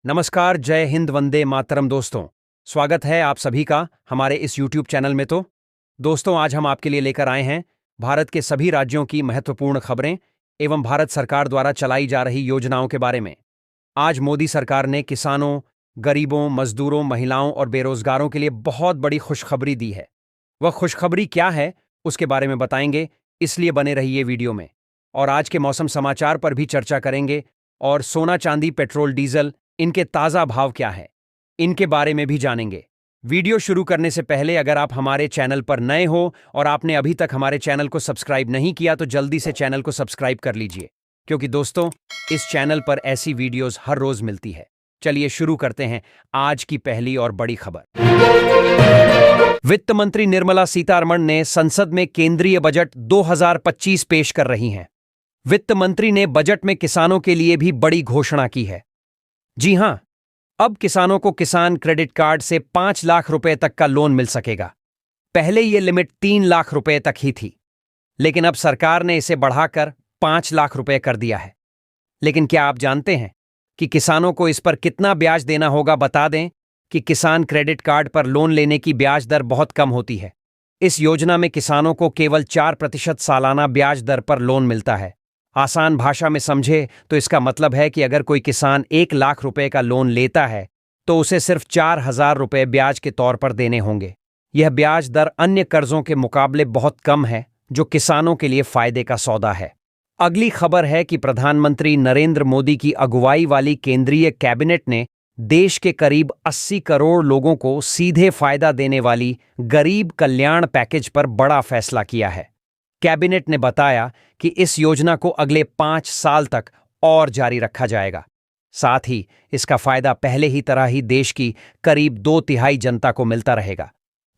नमस्कार, जय हिंद, वंदे मातरम दोस्तों। स्वागत है आप सभी का हमारे इस YouTube चैनल में। तो दोस्तों, आज हम आपके लिए लेकर आए हैं भारत के सभी राज्यों की महत्वपूर्ण खबरें एवं भारत सरकार द्वारा चलाई जा रही योजनाओं के बारे में। आज मोदी सरकार ने किसानों, गरीबों, मजदूरों, महिलाओं और बेरोजगारों के लिए बहुत बड़ी खुशखबरी दी है। वह खुशखबरी क्या है उसके बारे में बताएंगे, इसलिए बने रहिए वीडियो में। और आज के मौसम समाचार पर भी चर्चा करेंगे और सोना, चांदी, पेट्रोल, डीजल, इनके ताज़ा भाव क्या है, इनके बारे में भी जानेंगे। वीडियो शुरू करने से पहले अगर आप हमारे चैनल पर नए हो और आपने अभी तक हमारे चैनल को सब्सक्राइब नहीं किया तो जल्दी से चैनल को सब्सक्राइब कर लीजिए, क्योंकि दोस्तों इस चैनल पर ऐसी वीडियोस हर रोज मिलती है। चलिए शुरू करते हैं आज की पहली और बड़ी खबर। वित्त मंत्री निर्मला सीतारमण ने संसद में केंद्रीय बजट 2025 पेश कर रही हैं। वित्त मंत्री ने बजट में किसानों के लिए भी बड़ी घोषणा की है। जी हां, अब किसानों को किसान क्रेडिट कार्ड से 5 लाख रुपए तक का लोन मिल सकेगा। पहले यह लिमिट 3 लाख रुपए तक ही थी, लेकिन अब सरकार ने इसे बढ़ाकर 5 लाख रुपए कर दिया है। लेकिन क्या आप जानते हैं कि किसानों को इस पर कितना ब्याज देना होगा? बता दें कि किसान क्रेडिट कार्ड पर लोन लेने की ब्याज दर बहुत कम होती है। इस योजना में किसानों को केवल 4% सालाना ब्याज दर पर लोन मिलता है। आसान भाषा में समझे तो इसका मतलब है कि अगर कोई किसान 1 लाख रुपए का लोन लेता है तो उसे सिर्फ 4,000 रुपए ब्याज के तौर पर देने होंगे। यह ब्याज दर अन्य कर्जों के मुकाबले बहुत कम है, जो किसानों के लिए फायदे का सौदा है। अगली खबर है कि प्रधानमंत्री नरेंद्र मोदी की अगुवाई वाली केंद्रीय कैबिनेट ने देश के करीब 80 करोड़ लोगों को सीधे फायदा देने वाली गरीब कल्याण पैकेज पर बड़ा फैसला किया है। कैबिनेट ने बताया कि इस योजना को अगले 5 साल तक और जारी रखा जाएगा। साथ ही इसका फायदा पहले ही तरह ही देश की करीब 2/3 जनता को मिलता रहेगा।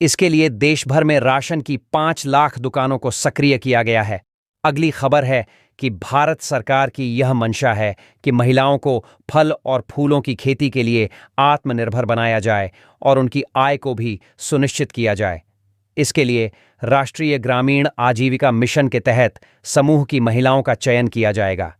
इसके लिए देश भर में राशन की 5 लाख दुकानों को सक्रिय किया गया है। अगली खबर है कि भारत सरकार की यह मंशा है कि महिलाओं को फल और फूलों की खेती के लिए आत्मनिर्भर बनाया जाए और उनकी आय को भी सुनिश्चित किया जाए। इसके लिए राष्ट्रीय ग्रामीण आजीविका मिशन के तहत समूह की महिलाओं का चयन किया जाएगा।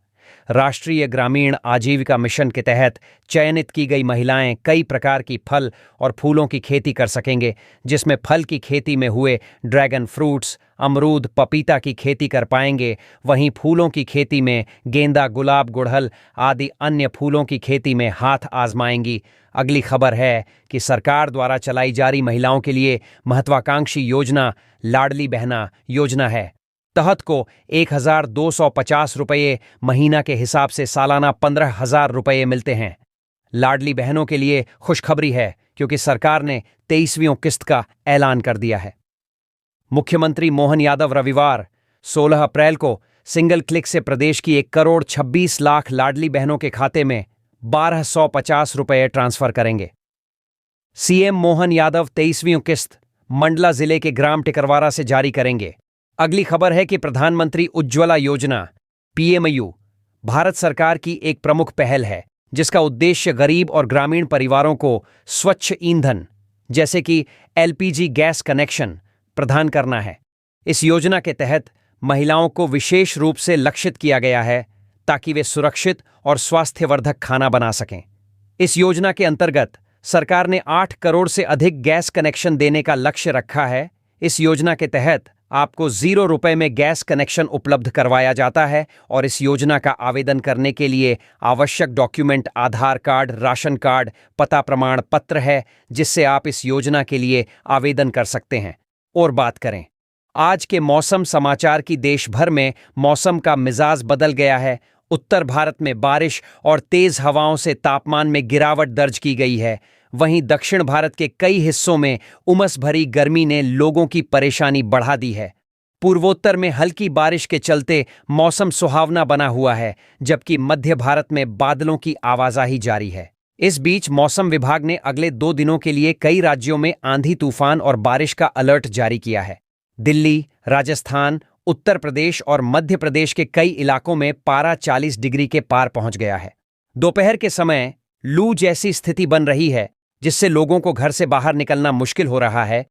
राष्ट्रीय ग्रामीण आजीविका मिशन के तहत चयनित की गई महिलाएं कई प्रकार की फल और फूलों की खेती कर सकेंगे, जिसमें फल की खेती में हुए ड्रैगन फ्रूट्स, अमरूद, पपीता की खेती कर पाएंगे। वहीं फूलों की खेती में गेंदा, गुलाब, गुड़हल आदि अन्य फूलों की खेती में हाथ आजमाएंगी। अगली खबर है कि सरकार द्वारा चलाई जा रही महिलाओं के लिए महत्वाकांक्षी योजना लाडली बहना योजना है। तहत को 1,250 रुपये महीना के हिसाब से सालाना 15,000 रुपये मिलते हैं। लाडली बहनों के लिए खुशखबरी है, क्योंकि सरकार ने 23वीं किस्त का ऐलान कर दिया है। मुख्यमंत्री मोहन यादव रविवार 16 अप्रैल को सिंगल क्लिक से प्रदेश की 1,26,00,000 लाडली बहनों के खाते में 1,250 रुपये ट्रांसफर करेंगे। सीएम मोहन यादव 23वीं किस्त मंडला जिले के ग्राम टिकरवारा से जारी करेंगे। अगली खबर है कि प्रधानमंत्री उज्ज्वला योजना पीएमयू भारत सरकार की एक प्रमुख पहल है, जिसका उद्देश्य गरीब और ग्रामीण परिवारों को स्वच्छ ईंधन जैसे कि एलपीजी गैस कनेक्शन प्रदान करना है। इस योजना के तहत महिलाओं को विशेष रूप से लक्षित किया गया है ताकि वे सुरक्षित और स्वास्थ्यवर्धक खाना बना सकें। इस योजना के अंतर्गत सरकार ने 8 करोड़ से अधिक गैस कनेक्शन देने का लक्ष्य रखा है। इस योजना के तहत आपको 0 रुपए में गैस कनेक्शन उपलब्ध करवाया जाता है और इस योजना का आवेदन करने के लिए आवश्यक डॉक्यूमेंट आधार कार्ड, राशन कार्ड, पता प्रमाण पत्र है, जिससे आप इस योजना के लिए आवेदन कर सकते हैं। और बात करें आज के मौसम समाचार की, देश भर में मौसम का मिजाज बदल गया है। उत्तर भारत में बारिश और तेज हवाओं से तापमान में गिरावट दर्ज की गई है। वहीं दक्षिण भारत के कई हिस्सों में उमस भरी गर्मी ने लोगों की परेशानी बढ़ा दी है। पूर्वोत्तर में हल्की बारिश के चलते मौसम सुहावना बना हुआ है, जबकि मध्य भारत में बादलों की आवाजाही जारी है। इस बीच मौसम विभाग ने अगले 2 दिनों के लिए कई राज्यों में आंधी तूफान और बारिश का अलर्ट जारी किया है। दिल्ली, राजस्थान, उत्तर प्रदेश और मध्य प्रदेश के कई इलाकों में पारा 40 डिग्री के पार पहुंच गया है। दोपहर के समय लू जैसी स्थिति बन रही है, जिससे लोगों को घर से बाहर निकलना मुश्किल हो रहा है।